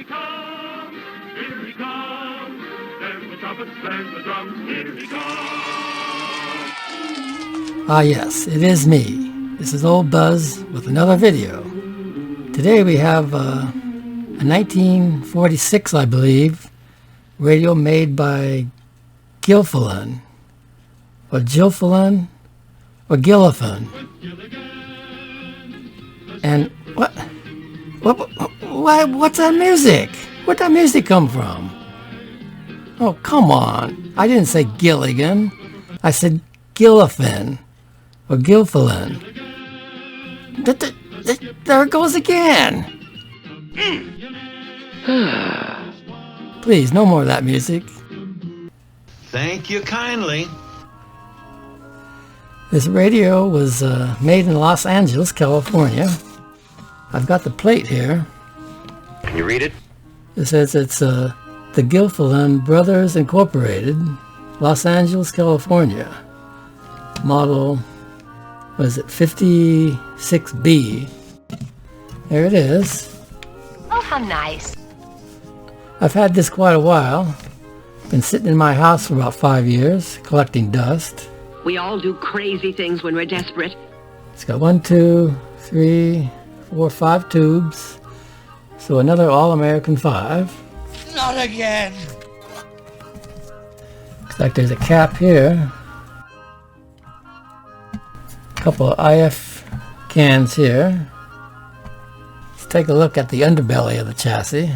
he comes, here he comes. There's the trumpets, there's the drums, here he comes. Ah yes, it is me. This is Old Buzz with another video. Today we have a 1946, I believe, radio made by Gilfillan, or Gilfillan, or Gilfillan. And what's that music? Where'd that music come from? Oh, come on. I didn't say Gilligan. I said Gilfillan, or Gilfillan. There it goes again. Please, no more of that music. Thank you kindly. This radio was made in Los Angeles, California. I've got the plate here. Can you read it? It says it's the Gilfillan Brothers Incorporated, Los Angeles, California. Model, what is it, 56B. There it is. Oh, how nice. I've had this quite a while. Been sitting in my house for about 5 years, collecting dust. We all do crazy things when we're desperate. It's got 1, 2, 3, 4, 5 tubes. So another All-American 5. Not again! Looks like there's a cap here. A couple of IF cans here. Let's take a look at the underbelly of the chassis.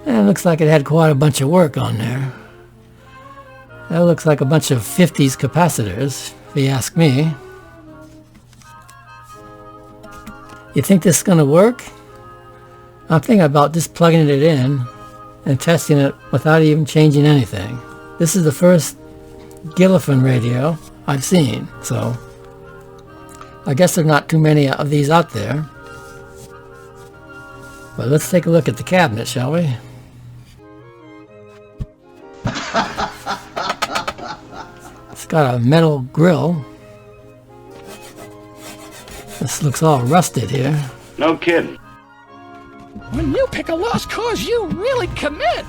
And it looks like it had quite a bunch of work on there. That looks like a bunch of 50s capacitors, if you ask me. You think this is going to work? I'm thinking about just plugging it in and testing it without even changing anything. This is the first Gilfillan radio I've seen, so I guess there are not too many of these out there. But let's take a look at the cabinet, shall we? It's got a metal grill. This looks all rusted here. No kidding. When you pick a lost cause, you really commit!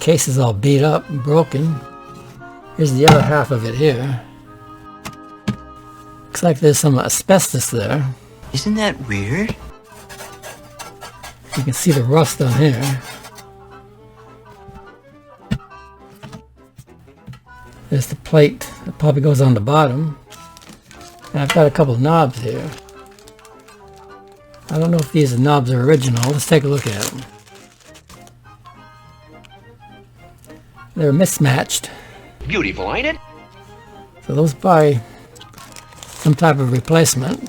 Case is all beat up and broken. Here's the other half of it here. Looks like there's some asbestos there. Isn't that weird? You can see the rust on here. There's the plate that probably goes on the bottom. And I've got a couple knobs here. I don't know if these knobs are original. Let's take a look at them. They're mismatched. Beautiful, ain't it? So those probably some type of replacement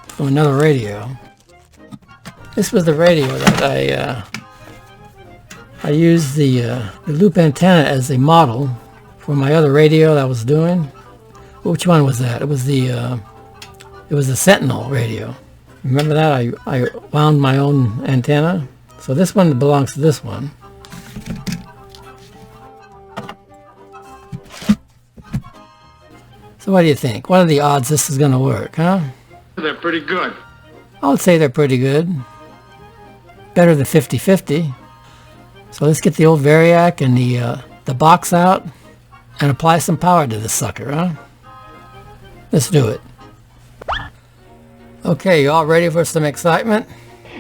from another radio. This was the radio that I used the loop antenna as a model for my other radio that I was doing. Which one was that? It was the Sentinel radio. Remember that? I wound my own antenna. So this one belongs to this one. So what do you think? What are the odds this is going to work, huh? They're pretty good. I would say they're pretty good. Better than 50-50. So let's get the old Variac and the box out and apply some power to this sucker, huh? Let's do it. Okay, you all ready for some excitement?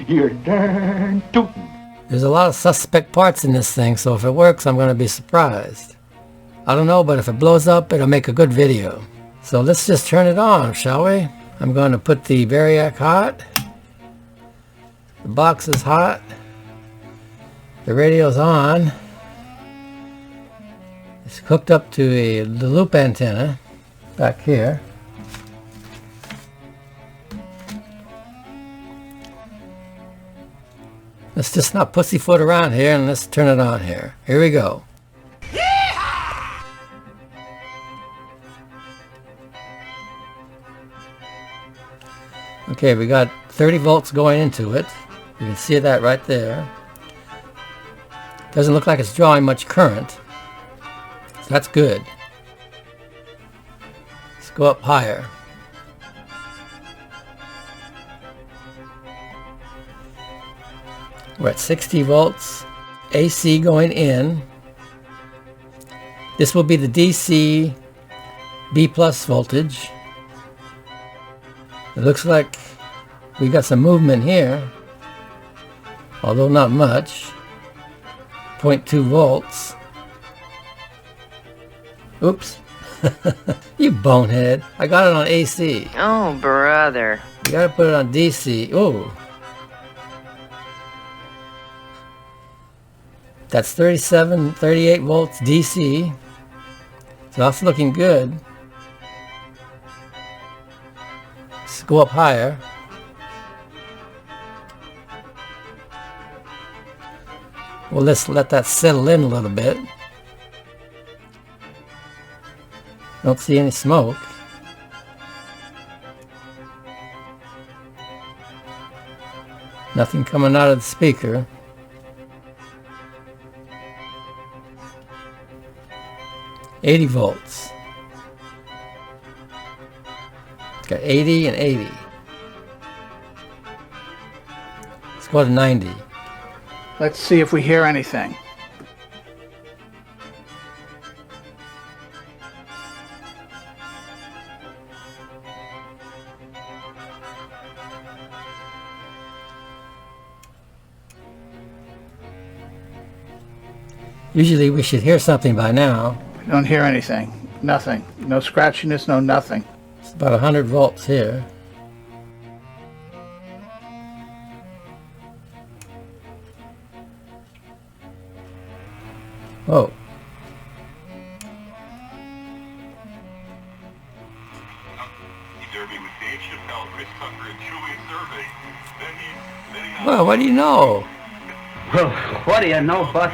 You're darn tootin'. There's a lot of suspect parts in this thing, so if it works, I'm going to be surprised. I don't know, but if it blows up, it'll make a good video. So let's just turn it on, shall we? I'm going to put the Variac hot. The box is hot. The radio's on. It's hooked up to the loop antenna back here. Let's just not pussyfoot around here and let's turn it on here. Here we go. Okay, we got 30 volts going into it. You can see that right there. Doesn't look like it's drawing much current. So that's good. Let's go up higher. We're at 60 volts, AC going in. This will be the DC B plus voltage. It looks like we got some movement here, although not much. 0.2 volts. Oops. You bonehead. I got it on AC. Oh, brother. You gotta put it on DC. Oh. That's 37, 38 volts DC. So that's looking good. Let's go up higher. Well, let's let that settle in a little bit. Don't see any smoke. Nothing coming out of the speaker. $80 volts. It's got 80 and 80. Let's go to 90. Let's see if we hear anything. Usually we should hear something by now. We don't hear anything. Nothing. No scratchiness, no nothing. It's about 100 volts here. Whoa. Well, what do you know? Well, what do you know but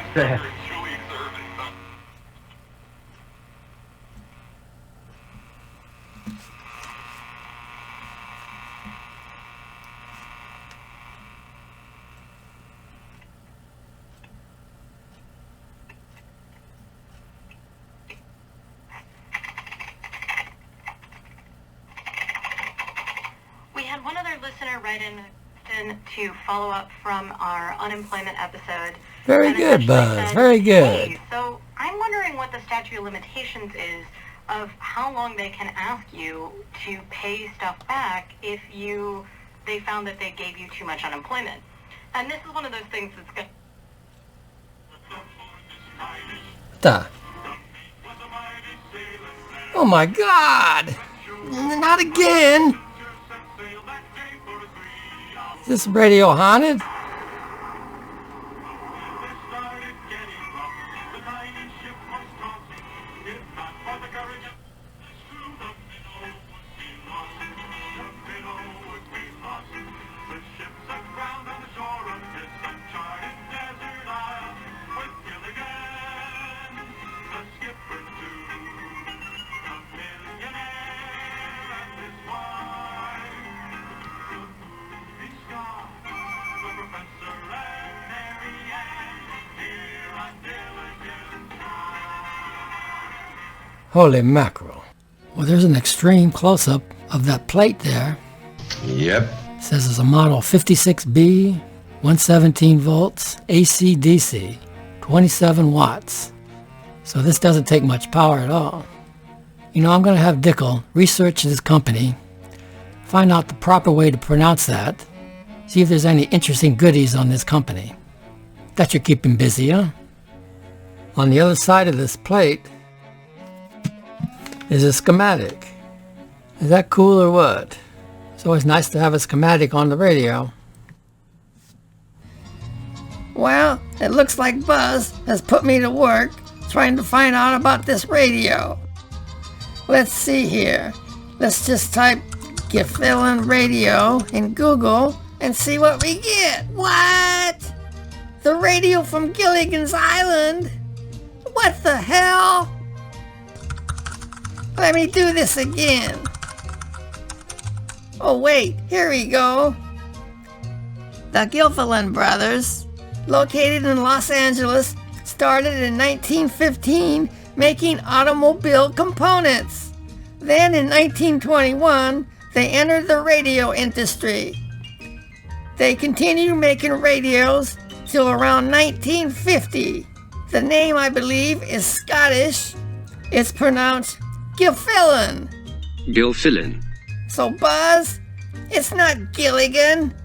We had one other listener write in to follow up from our unemployment episode. Very good, Buzz. Very good. Hey, so I'm wondering what the statute of limitations is of how long they can ask you to pay stuff back if they found that they gave you too much unemployment. And this is one of those things that's good. Duh. Oh my God! Not again! Is this radio haunted? Holy mackerel. Well, there's an extreme close-up of that plate there. Yep. It says it's a model 56B, 117 volts, AC DC, 27 watts. So this doesn't take much power at all. You know, I'm going to have Dickel research this company, find out the proper way to pronounce that, see if there's any interesting goodies on this company. That should keep him busy, huh? On the other side of this plate is a schematic. Is that cool or what? It's always nice to have a schematic on the radio. Well, it looks like Buzz has put me to work trying to find out about this radio. Let's see here. Let's just type Gilfillan Radio in Google and see what we get. What? The radio from Gilligan's Island? What the hell? Let me do this again. Oh wait, here we go. The Gilfillan Brothers, located in Los Angeles, started in 1915 making automobile components. Then in 1921, they entered the radio industry. They continued making radios till around 1950. The name, I believe, is Scottish. It's pronounced Gilfillan. Gilfillan. So, Buzz, it's not Gilligan,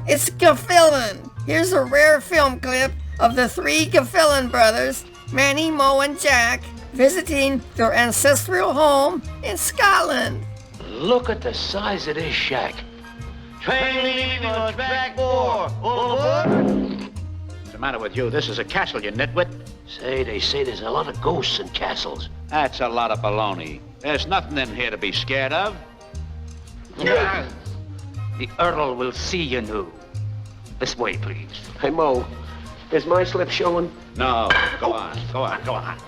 it's Gilfillan. Here's a rare film clip of the three Gilfillan brothers, Manny, Mo, and Jack, visiting their ancestral home in Scotland. Look at the size of this shack. Train leaving on track 4. What's the matter with you? This is a castle, you nitwit. They say there's a lot of ghosts in castles. That's a lot of baloney. There's nothing in here to be scared of. The Earl will see you new. This way, please. Hey, Mo, is my slip showing? No, go on.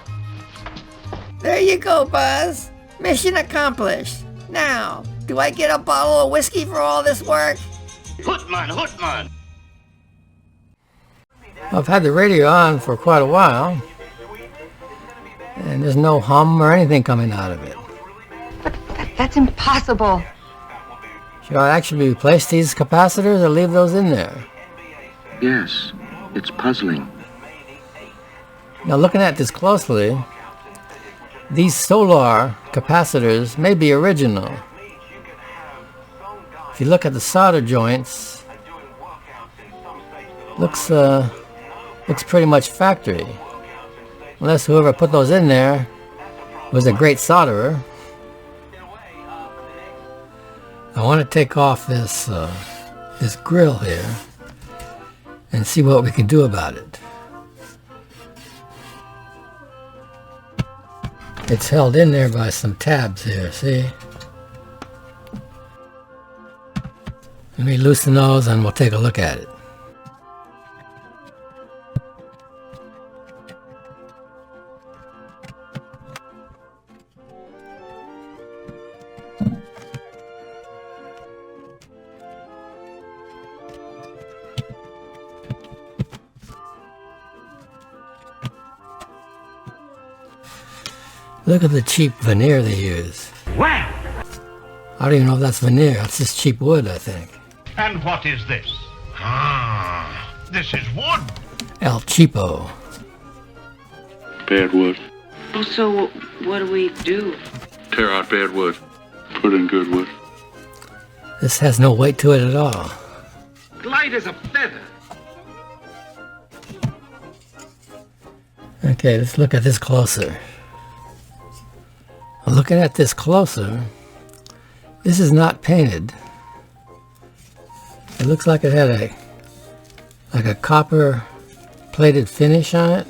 There you go, Buzz. Mission accomplished. Now, do I get a bottle of whiskey for all this work? Hootman! I've had the radio on for quite a while, and there's no hum or anything coming out of it. That's impossible. Should I actually replace these capacitors or leave those in there? Yes, it's puzzling. Now, looking at this closely, these solar capacitors may be original. If you look at the solder joints, looks pretty much factory. Unless whoever put those in there was a great solderer. I want to take off this grill here and see what we can do about it. It's held in there by some tabs here, see? Let me loosen those and we'll take a look at it. Look at the cheap veneer they use. Wow! I don't even know if that's veneer. That's just cheap wood, I think. And what is this? Ah, this is wood. El Cheapo. Bad wood. Oh, so what do we do? Tear out bad wood. Put in good wood. This has no weight to it at all. Light as a feather. Okay, let's look at this closer. Looking at this closer, this is not painted. It looks like it had a copper plated finish on it.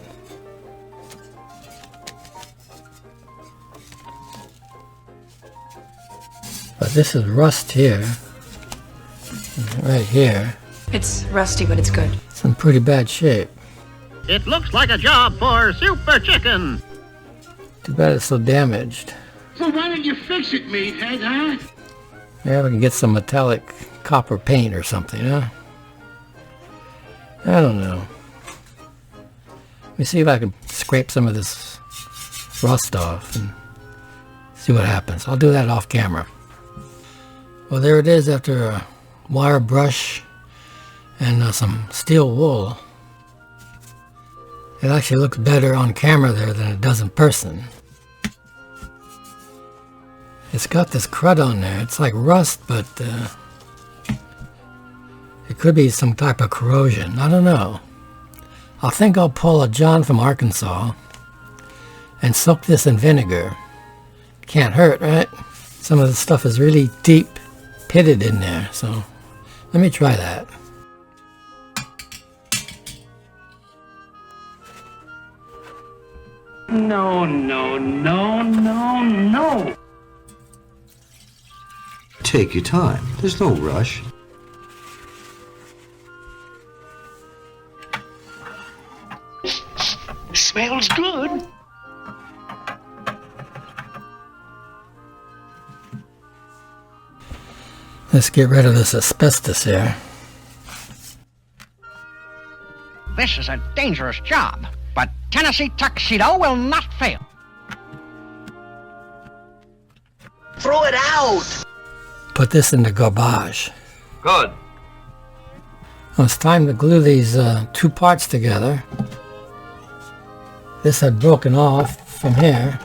But this is rust here, right here. It's rusty, but it's good. It's in pretty bad shape. It looks like a job for Super Chicken. Too bad it's so damaged. So why don't you fix it, meathead, huh? Maybe we can get some metallic copper paint or something, huh? I don't know. Let me see if I can scrape some of this rust off and see what happens. I'll do that off camera. Well, there it is after a wire brush and some steel wool. It actually looks better on camera there than it does in person. It's got this crud on there. It's like rust, but it could be some type of corrosion. I don't know. I think I'll pull a John from Arkansas and soak this in vinegar. Can't hurt, right? Some of the stuff is really deep pitted in there, so let me try that. No. Take your time. There's no rush. Smells good. Let's get rid of this asbestos here. This is a dangerous job, but Tennessee Tuxedo will not fail. Throw it out. Put this in the garbage. Good. Well, it's time to glue these two parts together. This had broken off from here.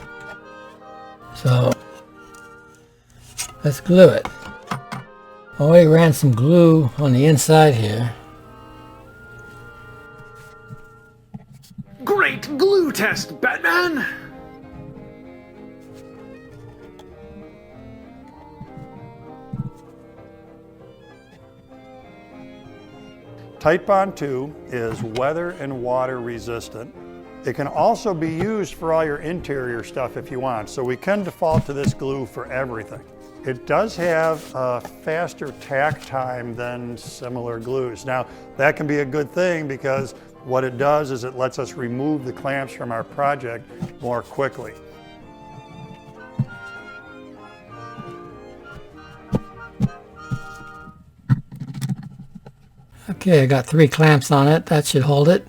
So let's glue it. I already ran some glue on the inside here. Great glue test, Batman! Titebond 2 is weather and water resistant. It can also be used for all your interior stuff if you want, so we can default to this glue for everything. It does have a faster tack time than similar glues. Now, that can be a good thing because what it does is it lets us remove the clamps from our project more quickly. Okay, I got 3 clamps on it. That should hold it.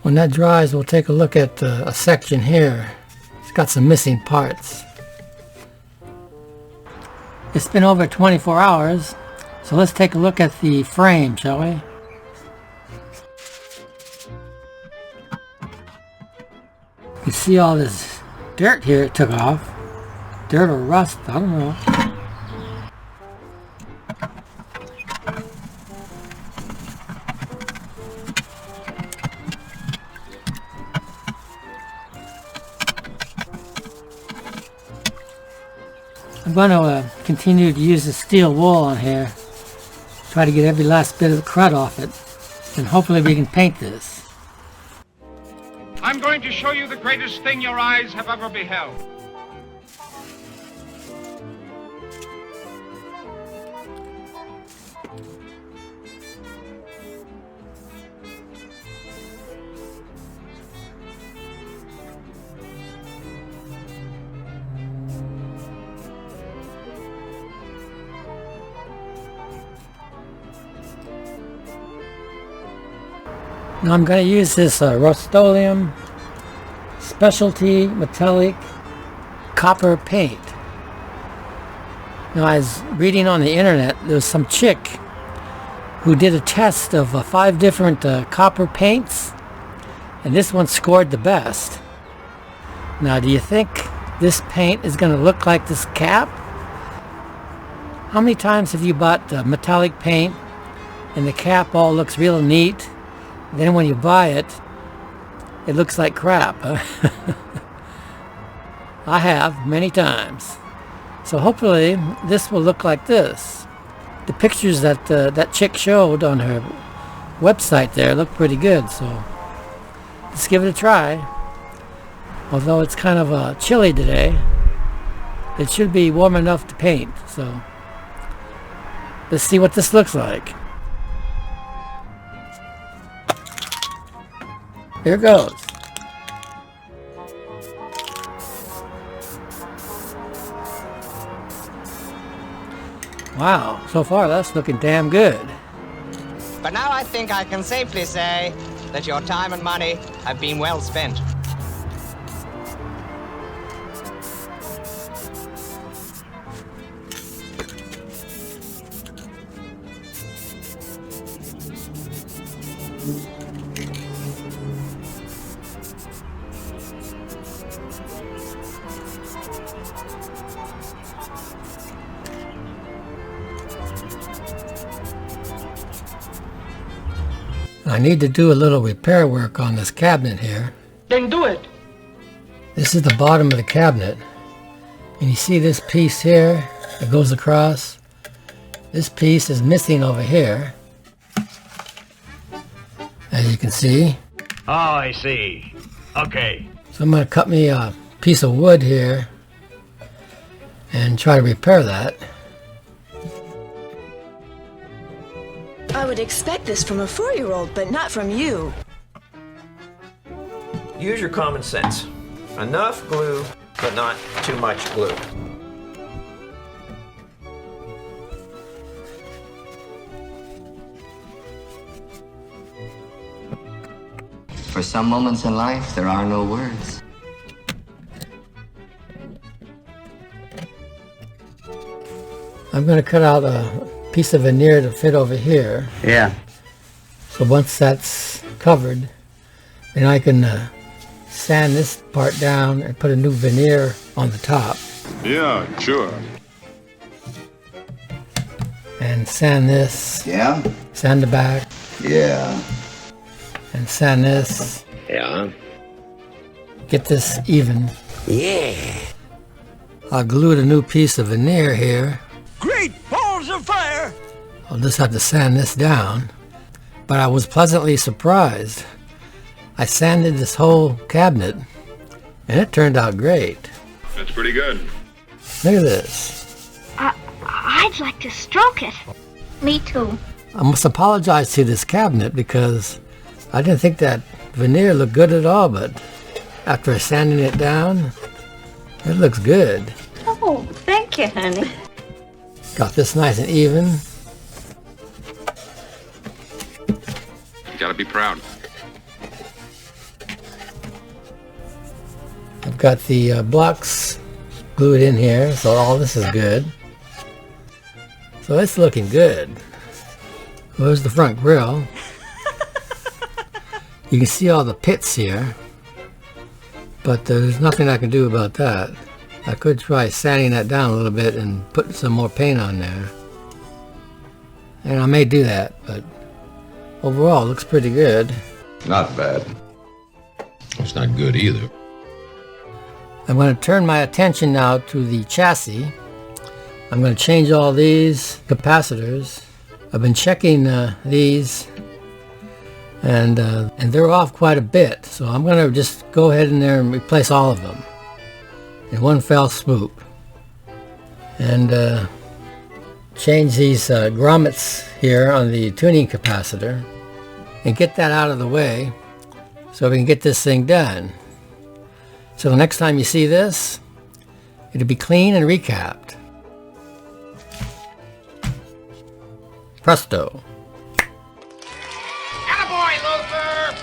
When that dries, we'll take a look at a section here. It's got some missing parts. It's been over 24 hours, so let's take a look at the frame, shall we? You see all this dirt here it took off. Dirt or rust, I don't know. I'm going to continue to use the steel wool on here. Try to get every last bit of the crud off it. And hopefully we can paint this. I'm going to show you the greatest thing your eyes have ever beheld. Now I'm going to use this Rust-Oleum specialty metallic copper paint. Now I was reading on the internet, there was some chick who did a test of 5 different copper paints, and this one scored the best. Now do you think this paint is going to look like this cap? How many times have you bought metallic paint and the cap all looks real neat? Then when you buy it, it looks like crap. I have many times. So hopefully this will look like this. The pictures that that chick showed on her website there look pretty good. So let's give it a try. Although it's kind of chilly today, it should be warm enough to paint. So let's see what this looks like. Here goes. Wow, so far that's looking damn good. But now I think I can safely say that your time and money have been well spent. I need to do a little repair work on this cabinet here. Then do it. This is the bottom of the cabinet. And you see this piece here that goes across? This piece is missing over here. As you can see. Oh, I see. Okay. So I'm going to cut me a piece of wood here and try to repair that. I would expect this from a 4-year-old, but not from you. Use your common sense. Enough glue, but not too much glue. For some moments in life, there are no words. I'm going to cut out a piece of veneer to fit over here. Yeah. So once that's covered, then I can sand this part down and put a new veneer on the top. Yeah, sure. And sand this. Yeah? Sand the back. Yeah. And sand this. Yeah. Get this even. Yeah. I glued a new piece of veneer here. Great balls of fire! I'll just have to sand this down. But I was pleasantly surprised. I sanded this whole cabinet, and it turned out great. That's pretty good. Look at this. I'd like to stroke it. Me too. I must apologize to this cabinet because I didn't think that veneer looked good at all, but after sanding it down, it looks good. Oh, thank you, honey. Got this nice and even. You gotta be proud. I've got the blocks glued in here, so all this is good. So it's looking good. There's the front grille. You can see all the pits here, but there's nothing I can do about that. I could try sanding that down a little bit and putting some more paint on there. And I may do that, but overall it looks pretty good. Not bad. It's not good either. I'm going to turn my attention now to the chassis. I'm going to change all these capacitors. I've been checking these, and they're off quite a bit, so I'm going to just go ahead in there and replace all of them in one fell swoop. And change these grommets here on the tuning capacitor and get that out of the way so we can get this thing done. So the next time you see this, it'll be clean and recapped. Presto. Attaboy, Luther!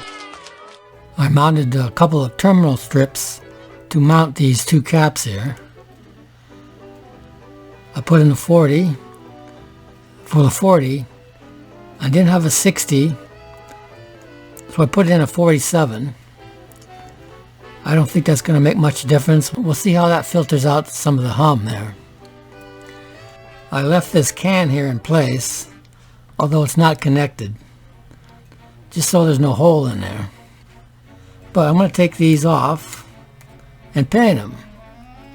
I mounted a couple of terminal strips to mount these two caps here. I put in a 40. For the 40, I didn't have a 60, so I put in a 47. I don't think that's going to make much difference. We'll see how that filters out some of the hum there. I left this can here in place, although it's not connected, just so there's no hole in there. But I'm going to take these off and paint them.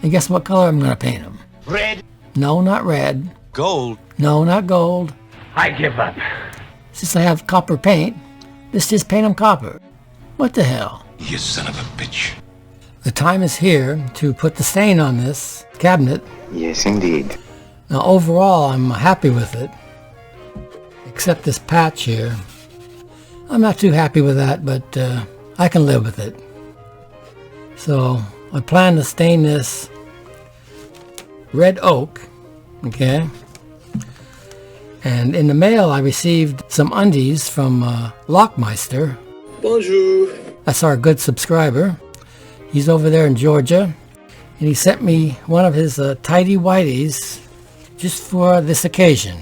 And guess what color I'm going to paint them? Red. No, not red. Gold. No, not gold. I give up. Since I have copper paint, let's just paint them copper. What the hell? You son of a bitch. The time is here to put the stain on this cabinet. Yes, indeed. Now overall, I'm happy with it, except this patch here. I'm not too happy with that, but I can live with it. So I plan to stain this red oak, okay? And in the mail, I received some undies from Lockmeister. Bonjour. That's our good subscriber. He's over there in Georgia, and he sent me one of his tidy whities just for this occasion.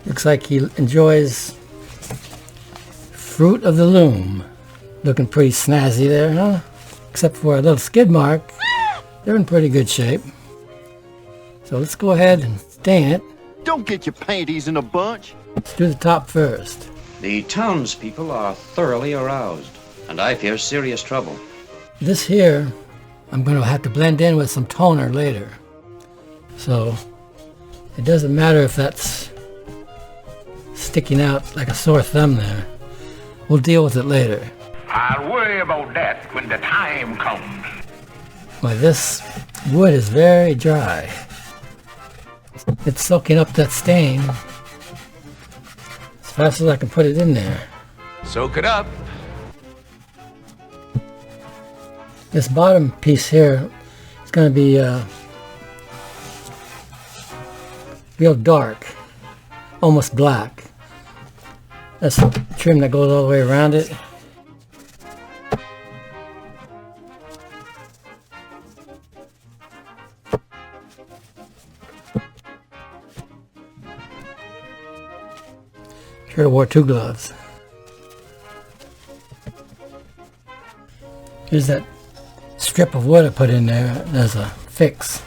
Looks like he enjoys Fruit of the Loom. Looking pretty snazzy there, huh? Except for a little skid mark. They're in pretty good shape. So let's go ahead and stain it. Don't get your panties in a bunch. Let's do the top first. The townspeople are thoroughly aroused, and I fear serious trouble. This here, I'm going to have to blend in with some toner later. So it doesn't matter if that's sticking out like a sore thumb there. We'll deal with it later. I'll worry about that when the time comes. Why, this wood is very dry. It's soaking up that stain as fast as I can put it in there. Soak it up. This bottom piece here is going to be real dark, almost black. That's the trim that goes all the way around it. Should have wore 2 gloves. Here's that strip of wood I put in there as a fix.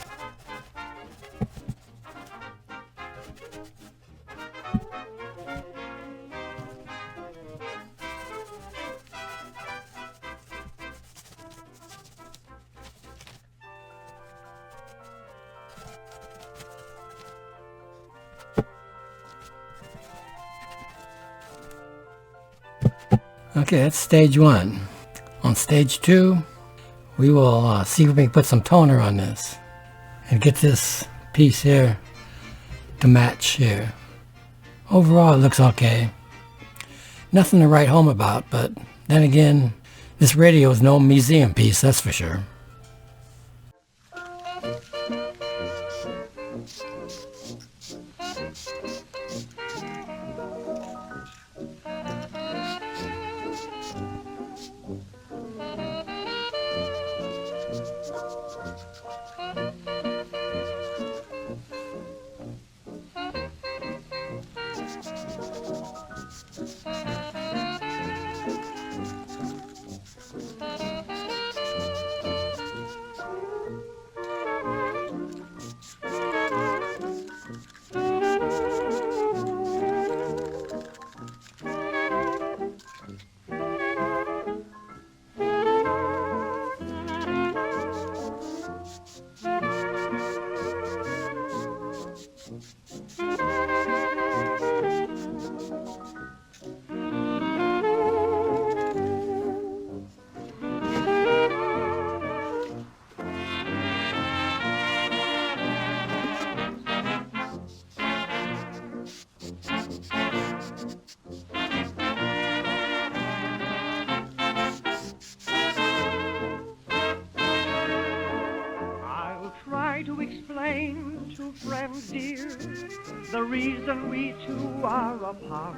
Okay, that's stage 1. On stage 2, we will see if we can put some toner on this and get this piece here to match here. Overall, it looks okay. Nothing to write home about, but then again, this radio is no museum piece, that's for sure. To explain to friends dear the reason we two are apart.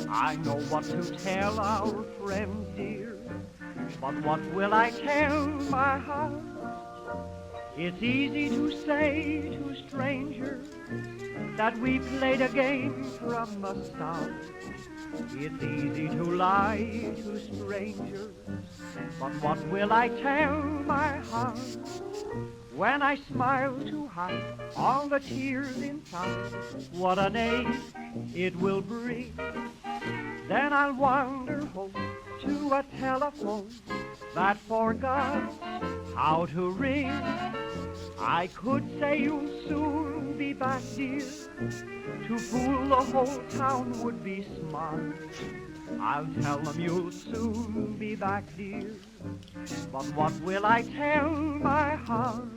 I know what to tell our friends dear, but what will I tell my heart? It's easy to say to strangers that we played a game from the start. It's easy to lie to strangers, but what will I tell my heart? When I smile to hide all the tears inside, what an ache it will bring. Then I'll wander home to a telephone that forgot how to ring. I could say you'll soon be back, dear. To fool the whole town would be smart. I'll tell them you'll soon be back, dear. But what will I tell my heart?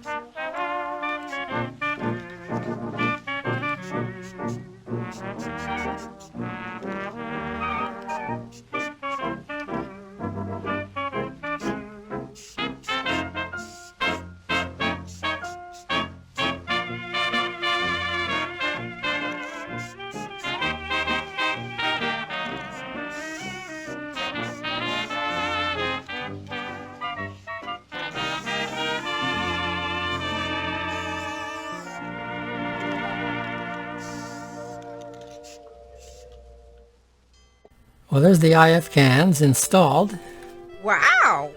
Well, there's the IF cans installed. Wow!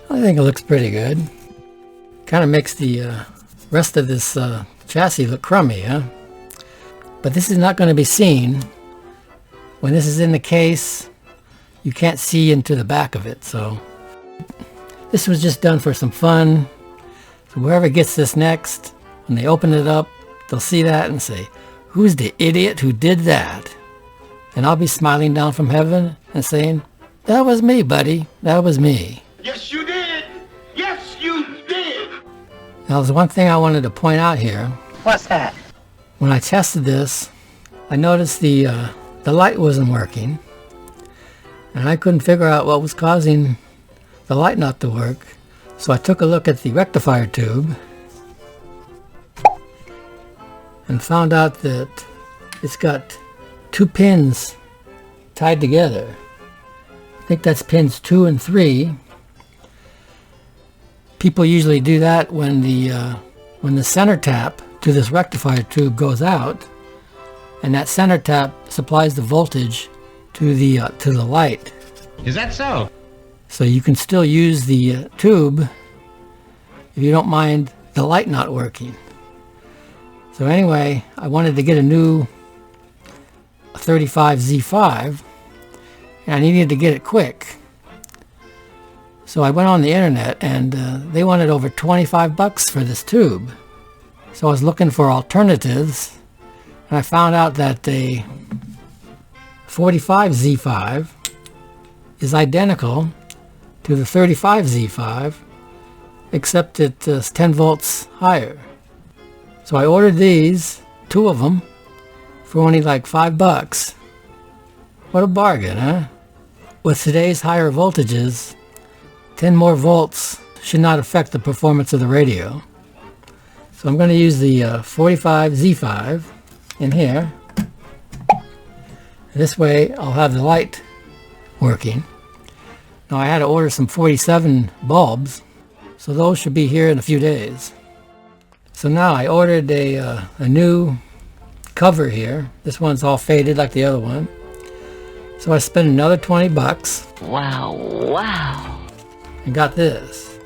I think it looks pretty good. Kind of makes the rest of this chassis look crummy, huh? But this is not going to be seen. When this is in the case, you can't see into the back of it, so this was just done for some fun. So whoever gets this next, when they open it up, they'll see that and say, "Who's the idiot who did that?" And I'll be smiling down from heaven and saying, "That was me, buddy. That was me." Yes, you did. Yes, you did. Now, there's one thing I wanted to point out here. What's that? When I tested this, I noticed the light wasn't working, and I couldn't figure out what was causing the light not to work. So I took a look at the rectifier tube and found out that it's got 2 pins tied together. I think that's pins 2 and 3. People usually do that when the center tap to this rectifier tube goes out, and that center tap supplies the voltage to the light. Is that so? So you can still use the tube if you don't mind the light not working. So anyway, I wanted to get a new 35Z5, and I needed to get it quick. So I went on the internet, and they wanted over 25 bucks for this tube. So I was looking for alternatives, and I found out that the 45Z5 is identical to the 35Z5, except it's 10 volts higher. So I ordered these, 2 of them, for only like 5 bucks. What a bargain, huh? With today's higher voltages, 10 more volts should not affect the performance of the radio. So I'm going to use the 45Z5 in here. This way I'll have the light working. Now I had to order some 47 bulbs, so those should be here in a few days. So now I ordered a new cover here. This one's all faded like the other one. So I spent another 20 bucks. Wow, wow. And got this.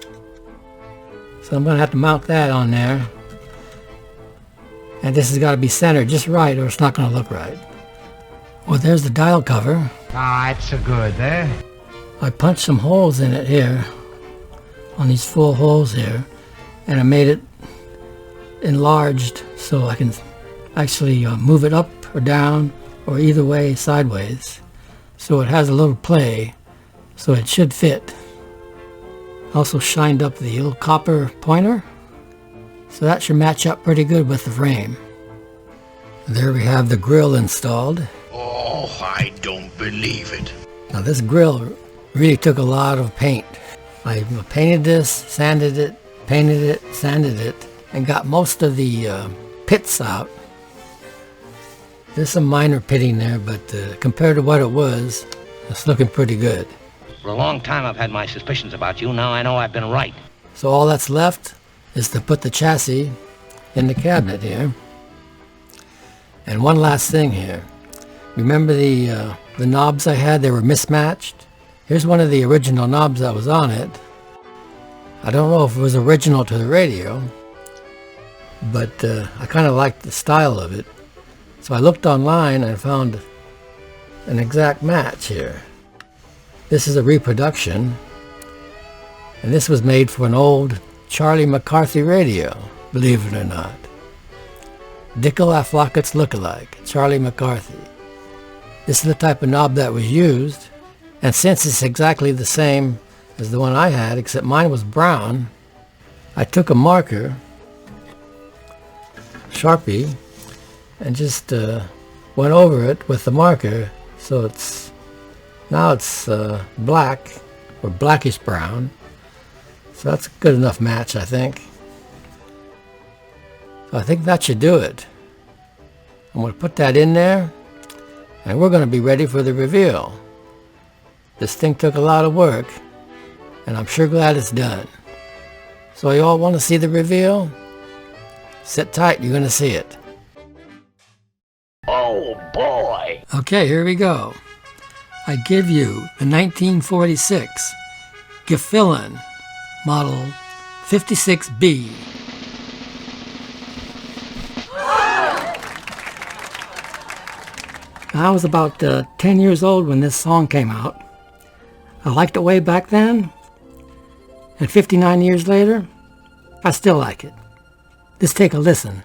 So I'm going to have to mount that on there. And this has got to be centered just right or it's not going to look right. Well, there's the dial cover. Ah, it's so good, eh? I punched some holes in it here, on these full holes here, and I made it enlarged so I can actually move it up or down or either way sideways. So it has a little play, so it should fit. Also shined up the little copper pointer, so that should match up pretty good with the frame. There we have the grille installed. Oh, I don't believe it. Now this grille really took a lot of paint. I painted this, sanded it, painted it, sanded it, and got most of the pits out. There's some minor pitting there, but compared to what it was, it's looking pretty good. For a long time I've had my suspicions about you. Now I know I've been right. So all that's left is to put the chassis in the cabinet here. And one last thing here. Remember the knobs I had? They were mismatched. Here's one of the original knobs that was on it. I don't know if it was original to the radio, but I kind of liked the style of it. So I looked online and I found an exact match here. This is a reproduction, and this was made for an old Charlie McCarthy radio, believe it or not. Dickel Afflockett's lookalike, Charlie McCarthy. This is the type of knob that was used, and since it's exactly the same as the one I had, except mine was brown, I took a marker, Sharpie, and just went over it with the marker, so now it's black, or blackish brown. So that's a good enough match, I think. So I think that should do it. I'm going to put that in there, and we're going to be ready for the reveal. This thing took a lot of work, and I'm sure glad it's done. So you all want to see the reveal? Sit tight, you're going to see it. Oh, boy. Okay, here we go. I give you the 1946 Gilfillan Model 56B. I was about 10 years old when this song came out. I liked it way back then, and 59 years later, I still like it. Just take a listen.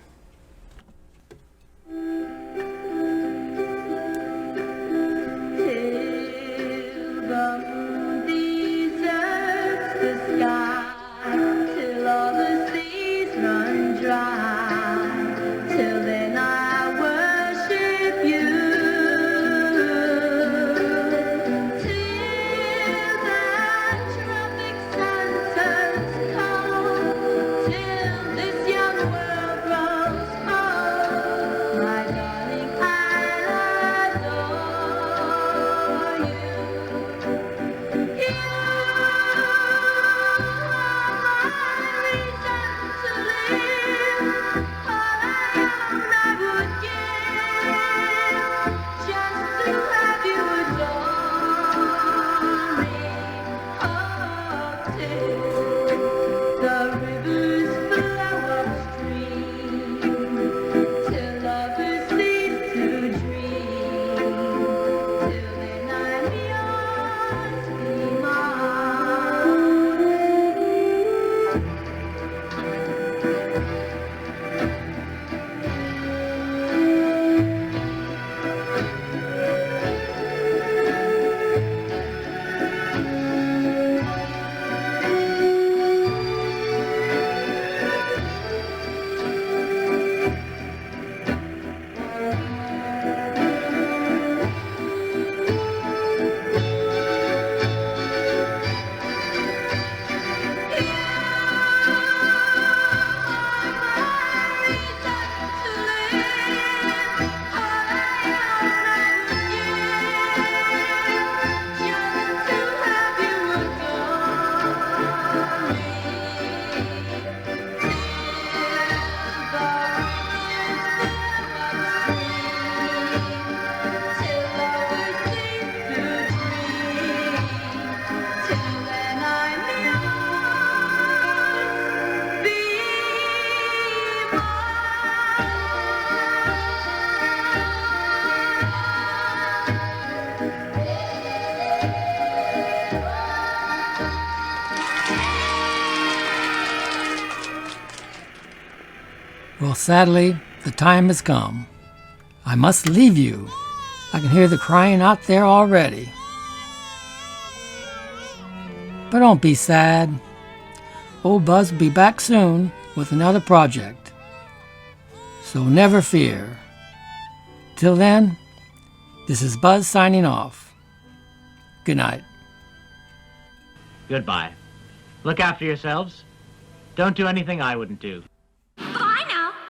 Well, sadly, the time has come. I must leave you. I can hear the crying out there already. But don't be sad. Old Buzz will be back soon with another project. So never fear. Till then, this is Buzz signing off. Good night. Goodbye. Look after yourselves. Don't do anything I wouldn't do.